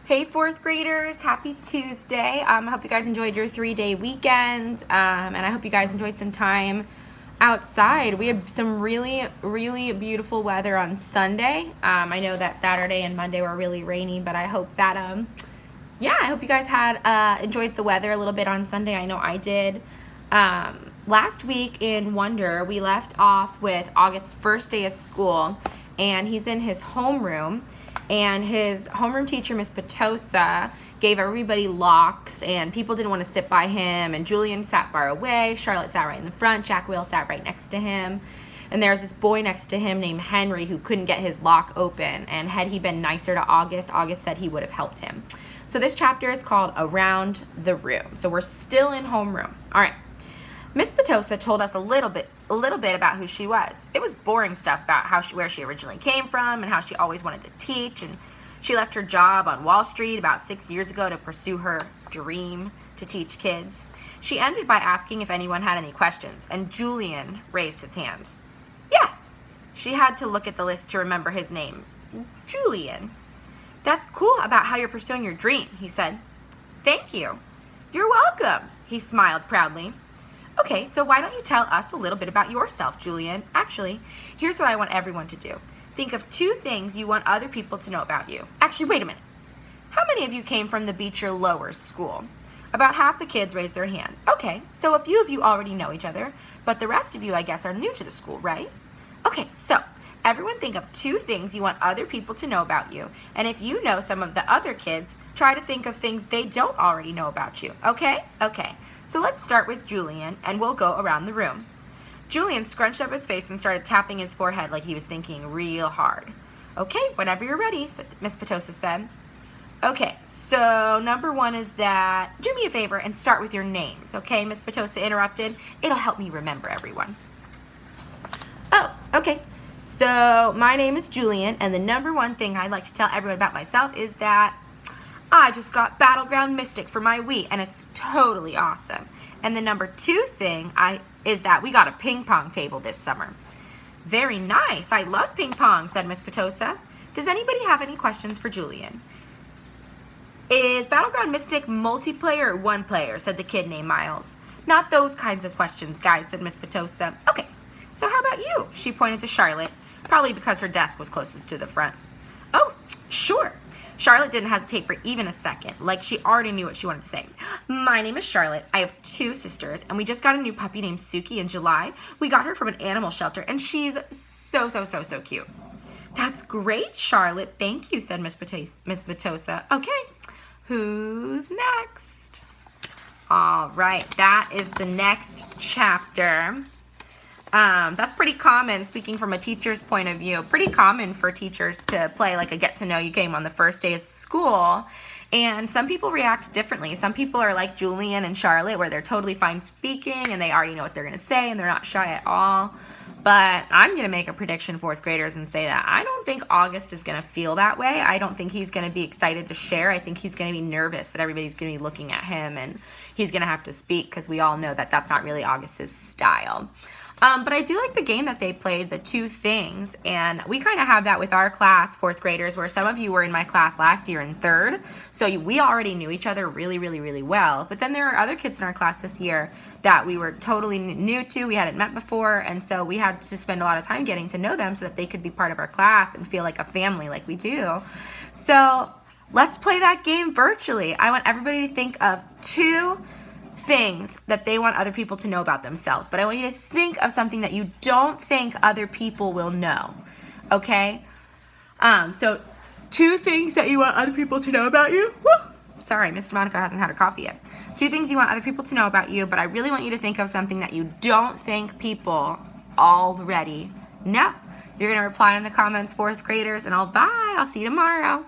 Hey fourth graders, happy Tuesday. I hope you guys enjoyed your 3-day weekend, and I hope you guys enjoyed some time outside. We had some really beautiful weather on Sunday. I know that Saturday and Monday were really rainy, but I hope that, I hope you guys had enjoyed the weather a little bit on Sunday. I know I did. Last week in Wonder, we left off with August's first day of school, and he's in his homeroom. And his homeroom teacher, Miss Petosa, gave everybody locks, and people didn't want to sit by him. And Julian sat far away. Charlotte sat right in the front. Jack Will sat right next to him. And there was this boy next to him named Henry who couldn't get his lock open. And had he been nicer to August said he would have helped him. So this chapter is called Around the Room. So we're still in homeroom. All right. Miss Petosa told us a little bit about who she was. It was boring stuff about where she originally came from and how she always wanted to teach, and she left her job on Wall Street about 6 years ago to pursue her dream to teach kids. She ended by asking if anyone had any questions, and Julian raised his hand. Yes, she had to look at the list to remember his name. Julian. That's cool about how you're pursuing your dream, he said. Thank you. You're welcome, he smiled proudly. Okay, so why don't you tell us a little bit about yourself, Julian? Actually, here's what I want everyone to do. Think of 2 things you want other people to know about you. Actually, wait a minute. How many of you came from the Beecher Lowers School? About half the kids raised their hand. Okay, so a few of you already know each other, but the rest of you, I guess, are new to the school, right? Okay, so everyone think of 2 things you want other people to know about you. And if you know some of the other kids, try to think of things they don't already know about you, okay? Okay, so let's start with Julian, and we'll go around the room. Julian scrunched up his face and started tapping his forehead like he was thinking real hard. Okay, whenever you're ready, Miss Petosa said. Okay, so number 1 is that, do me a favor and start with your names, okay? Miss Petosa interrupted. It'll help me remember everyone. Oh, okay. So my name is Julian, and the number 1 thing I'd like to tell everyone about myself is that I just got Battleground Mystic for my Wii, and it's totally awesome. And the number 2 thing is that we got a ping pong table this summer. Very nice. I love ping pong, said Miss Petosa. Does anybody have any questions for Julian? Is Battleground Mystic multiplayer or 1 player, said the kid named Miles. Not those kinds of questions, guys, said Miss Petosa. Okay, so how about you? She pointed to Charlotte, probably because her desk was closest to the front. Oh, sure. Charlotte didn't hesitate for even a second, like she already knew what she wanted to say. My name is Charlotte. I have 2 sisters, and we just got a new puppy named Suki in July. We got her from an animal shelter, and she's so cute. That's great, Charlotte. Thank you, said Miss Petosa. Okay, who's next? All right, that is the next chapter. That's pretty common, speaking from a teacher's point of view, pretty common for teachers to play like a get-to-know-you game on the first day of school. And some people react differently. Some people are like Julian and Charlotte, where they're totally fine speaking and they already know what they're going to say and they're not shy at all. But I'm going to make a prediction, 4th graders, and say that I don't think August is going to feel that way. I don't think he's going to be excited to share. I think he's going to be nervous that everybody's going to be looking at him and he's going to have to speak, because we all know that that's not really August's style. But I do like the game that they played, the 2 things, and we kind of have that with our class, 4th graders, where some of you were in my class last year in 3rd, so we already knew each other really well. But then there are other kids in our class this year that we were totally new to, we hadn't met before, and so we had to spend a lot of time getting to know them so that they could be part of our class and feel like a family like we do. So let's play that game virtually. I want everybody to think of 2 things that they want other people to know about themselves, but I want you to think of something that you don't think other people will know, okay? So 2 things that you want other people to know about you. Woo! Sorry, Mr. Monaco hasn't had her coffee yet. 2 things you want other people to know about you, but I really want you to think of something that you don't think people already know. You're going to reply in the comments, 4th graders, and I'll see you tomorrow.